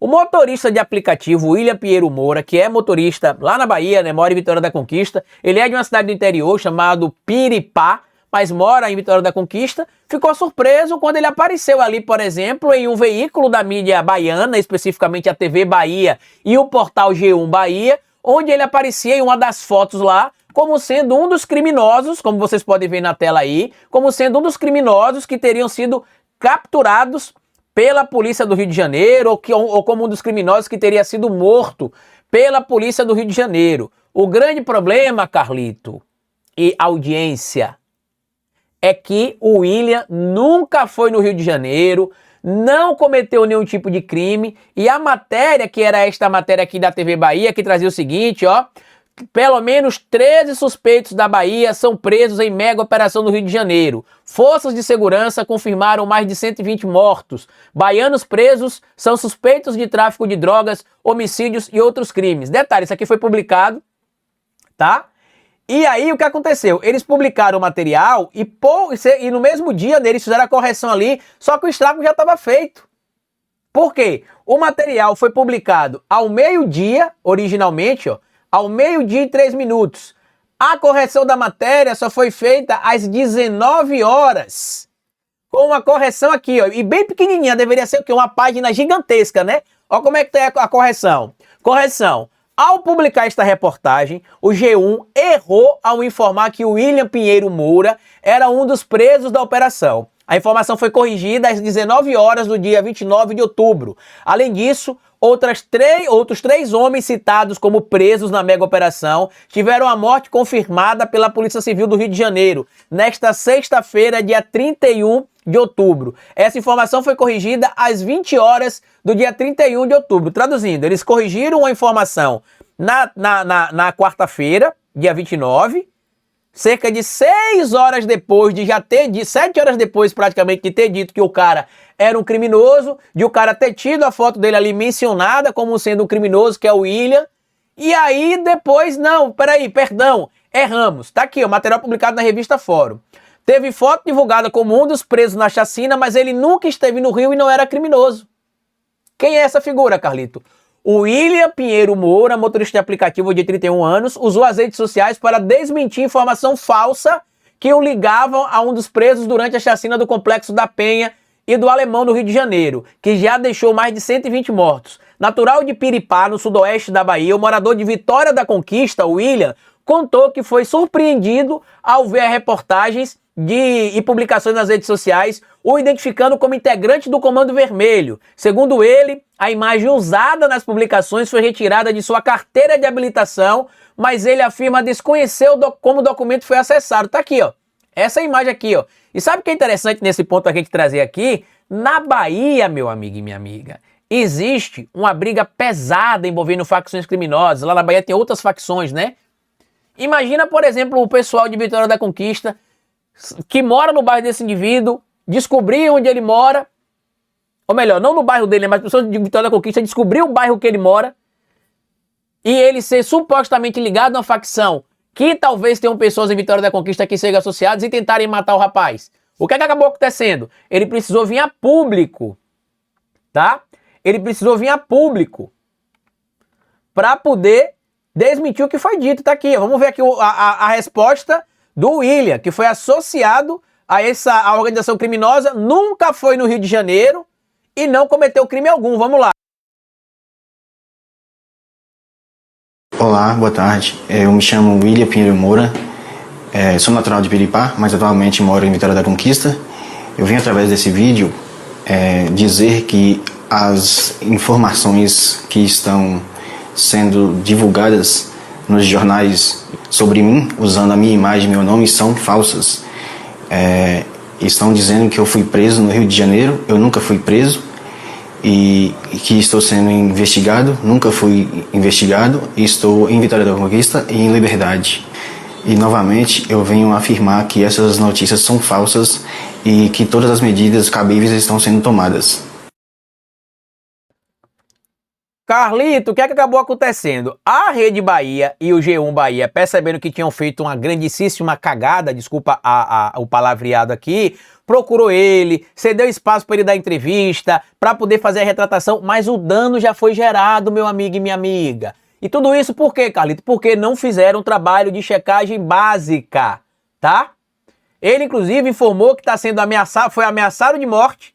O motorista de aplicativo William Pinheiro Moura, que é motorista lá na Bahia, né, mora em Vitória da Conquista, ele é de uma cidade do interior chamado Piripá, mas mora em Vitória da Conquista, ficou surpreso quando ele apareceu ali, por exemplo, em um veículo da mídia baiana, especificamente a TV Bahia e o portal G1 Bahia, onde ele aparecia em uma das fotos lá, como sendo um dos criminosos, como vocês podem ver na tela aí, como sendo um dos criminosos que teriam sido capturados pela polícia do Rio de Janeiro, ou como um dos criminosos que teria sido morto pela polícia do Rio de Janeiro. O grande problema, Carlito e audiência, é que o William nunca foi no Rio de Janeiro, não cometeu nenhum tipo de crime, e a matéria, que era esta matéria aqui da TV Bahia, que trazia o seguinte, ó, pelo menos 13 suspeitos da Bahia são presos em mega operação no Rio de Janeiro. Forças de segurança confirmaram mais de 120 mortos. Baianos presos são suspeitos de tráfico de drogas, homicídios e outros crimes. Detalhe, isso aqui foi publicado, tá? E aí o que aconteceu? Eles publicaram o material e no mesmo dia eles fizeram a correção ali, só que o estrago já estava feito. Por quê? O material foi publicado ao meio-dia, originalmente, ó, ao meio-dia e 3 minutos. A correção da matéria só foi feita às 19 horas. Com uma correção aqui, ó, e bem pequenininha, deveria ser o quê? Uma página gigantesca, né? Olha como é que tá a correção. Correção. Ao publicar esta reportagem, o G1 errou ao informar que o William Pinheiro Moura era um dos presos da operação. A informação foi corrigida às 19 horas do dia 29 de outubro. Além disso, outros três homens citados como presos na mega operação tiveram a morte confirmada pela Polícia Civil do Rio de Janeiro, nesta sexta-feira, dia 31 de outubro. Essa informação foi corrigida às 20 horas do dia 31 de outubro. Traduzindo, eles corrigiram a informação na quarta-feira, dia 29, cerca de 6 horas depois de 7 horas depois praticamente de ter dito que o cara era um criminoso, de o cara ter tido a foto dele ali mencionada como sendo um criminoso, que é o William. E aí depois, perdão, erramos. Tá aqui, o material publicado na revista Fórum. Teve foto divulgada como um dos presos na chacina, mas ele nunca esteve no Rio e não era criminoso. Quem é essa figura, Carlito? O William Pinheiro Moura, motorista de aplicativo de 31 anos, usou as redes sociais para desmentir informação falsa que o ligavam a um dos presos durante a chacina do Complexo da Penha e do Alemão no Rio de Janeiro, que já deixou mais de 120 mortos. Natural de Piripá, no sudoeste da Bahia, o morador de Vitória da Conquista, o William, contou que foi surpreendido ao ver reportagens e publicações nas redes sociais, o identificando como integrante do Comando Vermelho. Segundo ele, a imagem usada nas publicações foi retirada de sua carteira de habilitação, mas ele afirma desconhecer como o documento foi acessado. Tá aqui, ó. Essa imagem aqui, ó. E sabe o que é interessante nesse ponto a gente trazer aqui? Na Bahia, meu amigo e minha amiga, existe uma briga pesada envolvendo facções criminosas. Lá na Bahia tem outras facções, né? Imagina, por exemplo, o pessoal de Vitória da Conquista que mora no bairro desse indivíduo, descobrir onde ele mora, ou melhor, não no bairro dele, mas pessoas de Vitória da Conquista descobrir o bairro que ele mora e ele ser supostamente ligado a uma facção que talvez tenham pessoas em Vitória da Conquista que sejam associadas e tentarem matar o rapaz. O que é que acabou acontecendo? Ele precisou vir a público, tá? Ele precisou vir a público para poder desmentir o que foi dito. Tá aqui, vamos ver aqui a resposta do William, que foi associado a essa organização criminosa, nunca foi no Rio de Janeiro e não cometeu crime algum. Vamos lá. Olá, boa tarde. Eu me chamo William Pinheiro Moura, sou natural de Piripá, mas atualmente moro em Vitória da Conquista. Eu vim através desse vídeo dizer que as informações que estão sendo divulgadas nos jornais sobre mim, usando a minha imagem e meu nome, são falsas. Estão dizendo que eu fui preso no Rio de Janeiro. Eu nunca fui preso e que estou sendo investigado. Nunca fui investigado e estou em Vitória da Conquista e em liberdade. E novamente eu venho afirmar que essas notícias são falsas e que todas as medidas cabíveis estão sendo tomadas. Carlito, o que é que acabou acontecendo? A Rede Bahia e o G1 Bahia, percebendo que tinham feito uma grandíssima cagada, desculpa o palavreado aqui, procurou ele, cedeu espaço para ele dar entrevista, para poder fazer a retratação, mas o dano já foi gerado, meu amigo e minha amiga. E tudo isso por quê, Carlito? Porque não fizeram um trabalho de checagem básica, tá? Ele, inclusive, informou que está sendo ameaçado, foi ameaçado de morte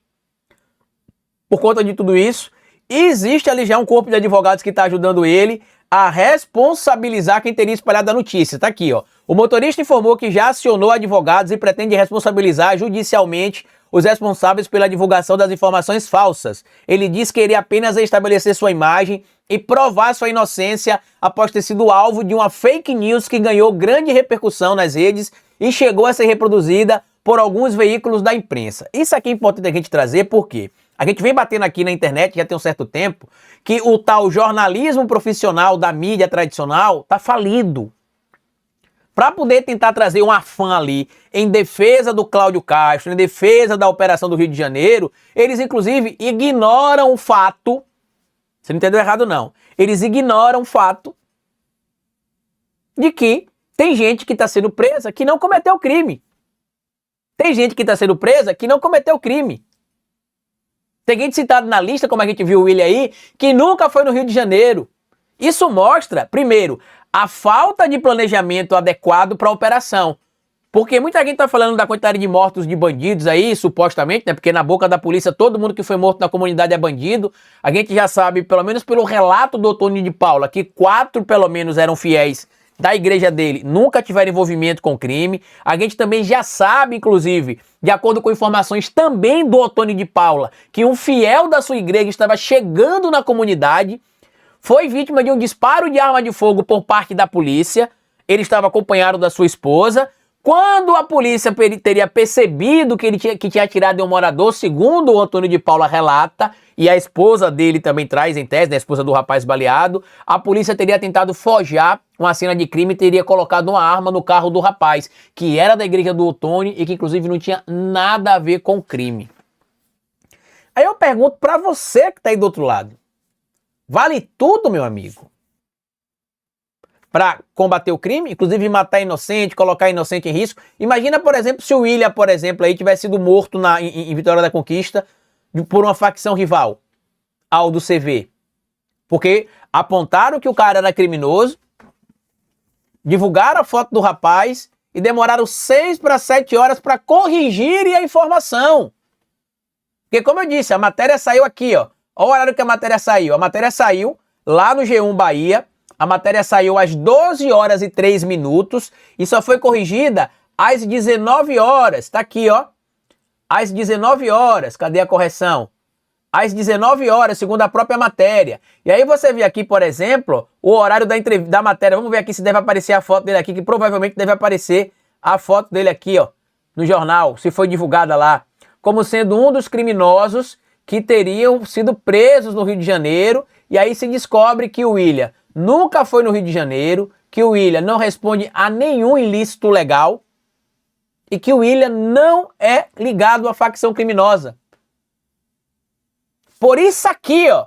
por conta de tudo isso. E existe ali já um corpo de advogados que está ajudando ele a responsabilizar quem teria espalhado a notícia. Tá aqui, ó. O motorista informou que já acionou advogados e pretende responsabilizar judicialmente os responsáveis pela divulgação das informações falsas. Ele disse que iria apenas estabelecer sua imagem e provar sua inocência após ter sido alvo de uma fake news que ganhou grande repercussão nas redes e chegou a ser reproduzida por alguns veículos da imprensa. Isso aqui é importante a gente trazer porque a gente vem batendo aqui na internet já tem um certo tempo que o tal jornalismo profissional da mídia tradicional tá falido. Para poder tentar trazer um afã ali em defesa do Cláudio Castro, em defesa da operação do Rio de Janeiro, eles inclusive ignoram o fato, você não entendeu errado não, eles ignoram o fato de que tem gente que está sendo presa que não cometeu crime. Tem gente que está sendo presa que não cometeu crime. Tem gente citada na lista, como a gente viu o William aí, que nunca foi no Rio de Janeiro. Isso mostra, primeiro, a falta de planejamento adequado para a operação. Porque muita gente está falando da quantidade de mortos de bandidos aí, supostamente, né? Porque na boca da polícia todo mundo que foi morto na comunidade é bandido. A gente já sabe, pelo menos pelo relato do Otônio de Paula, que 4 pelo menos eram fiéis da igreja dele, nunca tiveram envolvimento com crime. A gente também já sabe, inclusive, de acordo com informações também do Otônio de Paula, que um fiel da sua igreja estava chegando na comunidade, foi vítima de um disparo de arma de fogo por parte da polícia. Ele estava acompanhado da sua esposa. Quando a polícia teria percebido que ele tinha atirado em um morador, segundo o Otônio de Paula relata, e a esposa dele também traz em tese, né, a esposa do rapaz baleado, a polícia teria tentado forjar uma cena de crime e teria colocado uma arma no carro do rapaz, que era da igreja do Otônio e que inclusive não tinha nada a ver com crime. Aí eu pergunto pra você que tá aí do outro lado, vale tudo, meu amigo? Para combater o crime, inclusive matar inocente, colocar inocente em risco. Imagina, por exemplo, se o William, por exemplo, aí tivesse sido morto em Vitória da Conquista por uma facção rival ao do CV. Porque apontaram que o cara era criminoso, divulgaram a foto do rapaz e demoraram 6 para 7 horas para corrigirem a informação. Porque, como eu disse, a matéria saiu aqui, ó. Olha o horário que a matéria saiu. A matéria saiu lá no G1 Bahia. A matéria saiu às 12 horas e 3 minutos e só foi corrigida às 19 horas. Tá aqui, ó. Às 19 horas. Cadê a correção? Às 19 horas, segundo a própria matéria. E aí você vê aqui, por exemplo, o horário da matéria. Vamos ver aqui se deve aparecer a foto dele aqui, que provavelmente deve aparecer a foto dele aqui, ó, no jornal, se foi divulgada lá, como sendo um dos criminosos que teriam sido presos no Rio de Janeiro. E aí se descobre que o William nunca foi no Rio de Janeiro, que o William não responde a nenhum ilícito legal e que o William não é ligado à facção criminosa. Por isso aqui, ó,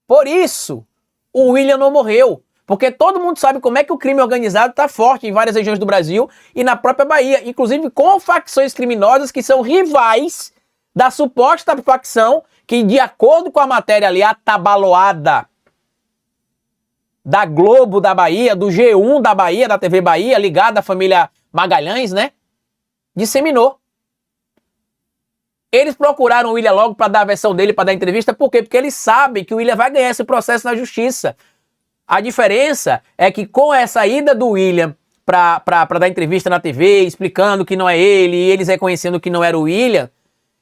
por isso o William não morreu. Porque todo mundo sabe como é que o crime organizado está forte em várias regiões do Brasil e na própria Bahia, inclusive com facções criminosas que são rivais da suposta facção que, de acordo com a matéria ali, atabaloada da Globo da Bahia, do G1 da Bahia, da TV Bahia, ligada à família Magalhães, né? Disseminou. Eles procuraram o William logo para dar a versão dele, para dar entrevista. Por quê? Porque eles sabem que o William vai ganhar esse processo na justiça. A diferença é que com essa ida do William para dar entrevista na TV, explicando que não é ele, e eles reconhecendo que não era o William,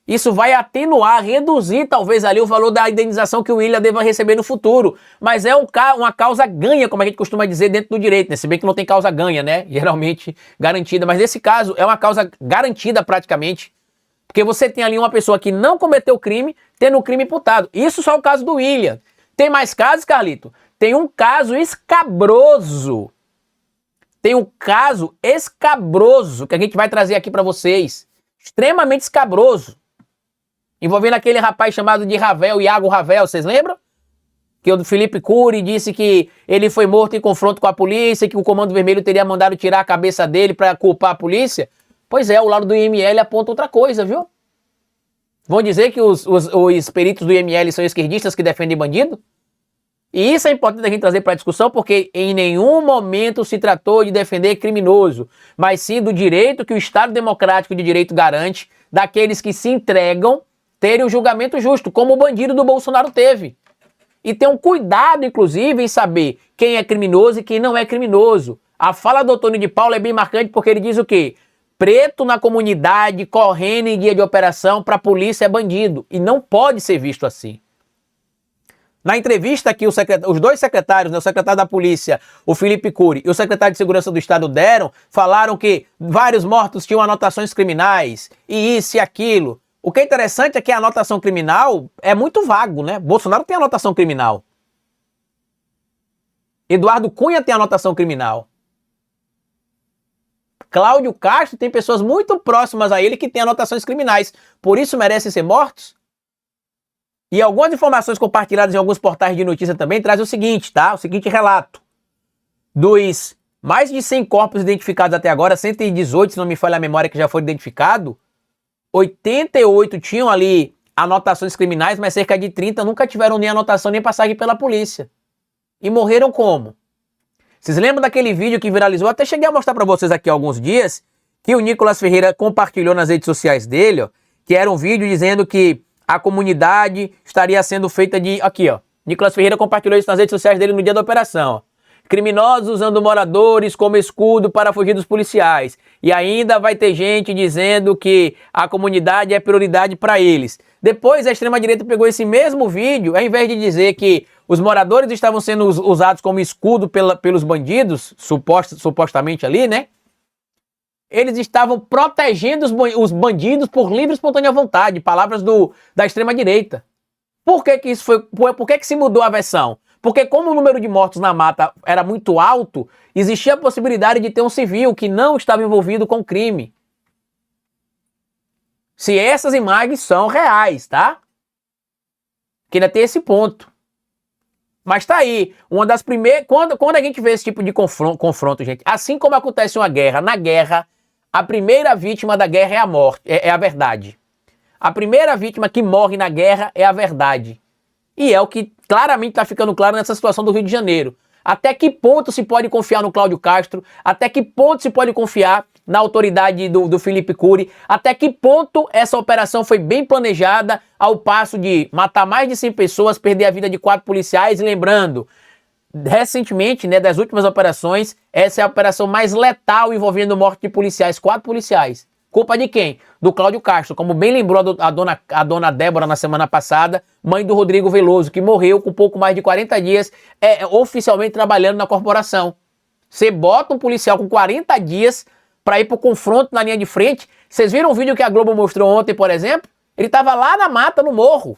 isso vai atenuar, reduzir talvez ali o valor da indenização que o William deva receber no futuro. Mas é uma causa ganha, como a gente costuma dizer dentro do direito, né? Se bem que não tem causa ganha, né? Geralmente garantida. Mas nesse caso é uma causa garantida praticamente. Porque você tem ali uma pessoa que não cometeu crime, tendo o crime imputado. Isso só é o caso do William. Tem mais casos, Carlito? Tem um caso escabroso. Tem um caso escabroso que a gente vai trazer aqui para vocês. Extremamente escabroso. Envolvendo aquele rapaz chamado de Ravel, Iago Ravel, vocês lembram? que o Felipe Cury disse que ele foi morto em confronto com a polícia, que o Comando Vermelho teria mandado tirar a cabeça dele para culpar a polícia. Pois é, o lado do IML aponta outra coisa, viu? Vão dizer que os peritos do IML são esquerdistas que defendem bandido? E isso é importante a gente trazer para a discussão, porque em nenhum momento se tratou de defender criminoso, mas sim do direito que o Estado Democrático de Direito garante daqueles que se entregam terem um julgamento justo, como o bandido do Bolsonaro teve. E tenham cuidado, inclusive, em saber quem é criminoso e quem não é criminoso. A fala do Antônio de Paula é bem marcante porque ele diz o quê? Preto na comunidade, correndo em guia de operação para a polícia é bandido. E não pode ser visto assim. Na entrevista que os dois secretários, né, o secretário da polícia, o Felipe Cury, e o secretário de segurança do estado deram, falaram que vários mortos tinham anotações criminais, e isso e aquilo. O que é interessante é que a anotação criminal é muito vago, né? Bolsonaro tem anotação criminal. Eduardo Cunha tem anotação criminal. Cláudio Castro tem pessoas muito próximas a ele que têm anotações criminais. Por isso merecem ser mortos? E algumas informações compartilhadas em alguns portais de notícia também trazem o seguinte, tá? O seguinte relato. Dos mais de 100 corpos identificados até agora, 118, se não me falha a memória, que já foi identificado, 88 tinham ali anotações criminais, mas cerca de 30 nunca tiveram nem anotação nem passagem pela polícia. E morreram como? Vocês lembram daquele vídeo que viralizou? Até cheguei a mostrar para vocês aqui há alguns dias, que o Nicolas Ferreira compartilhou nas redes sociais dele, ó, que era um vídeo dizendo que a comunidade estaria sendo feita de... Aqui, ó. Nicolas Ferreira compartilhou isso nas redes sociais dele no dia da operação, ó. Criminosos usando moradores como escudo para fugir dos policiais. E ainda vai ter gente dizendo que a comunidade é prioridade para eles. Depois a extrema-direita pegou esse mesmo vídeo, ao invés de dizer que os moradores estavam sendo usados como escudo pelos bandidos, supostamente ali, né? Eles estavam protegendo os bandidos por livre e espontânea vontade. Palavras da extrema-direita. Por que que isso foi? Por que que se mudou a versão? Porque como o número de mortos na mata era muito alto, existia a possibilidade de ter um civil que não estava envolvido com crime. Se essas imagens são reais, tá? Que ainda tem esse ponto. Mas tá aí, uma das primeiras... Quando a gente vê esse tipo de confronto, gente, assim como acontece uma guerra, na guerra, a primeira vítima da guerra é a morte, é a verdade. A primeira vítima que morre na guerra é a verdade. E é o que claramente está ficando claro nessa situação do Rio de Janeiro. Até que ponto se pode confiar no Cláudio Castro? Até que ponto se pode confiar na autoridade do Felipe Cury? Até que ponto essa operação foi bem planejada ao passo de matar mais de 100 pessoas, perder a vida de 4 policiais? E lembrando, recentemente, né, das últimas operações, essa é a operação mais letal envolvendo morte de policiais, 4 policiais. Culpa de quem? Do Cláudio Castro, como bem lembrou a dona Débora na semana passada, mãe do Rodrigo Veloso, que morreu com pouco mais de 40 dias oficialmente trabalhando na corporação. Você bota um policial com 40 dias para ir pro confronto na linha de frente. Vocês viram o vídeo que a Globo mostrou ontem, por exemplo? Ele estava lá na mata, no morro.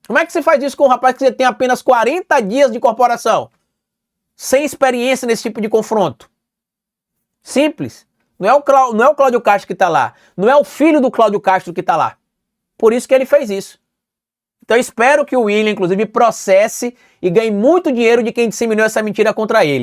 Como é que você faz isso com um rapaz que você tem apenas 40 dias de corporação? Sem experiência nesse tipo de confronto? Simples. Não é o Cláudio Castro que está lá. Não é o filho do Cláudio Castro que está lá. Por isso que ele fez isso. Então eu espero que o William, inclusive, processe e ganhe muito dinheiro de quem disseminou essa mentira contra ele.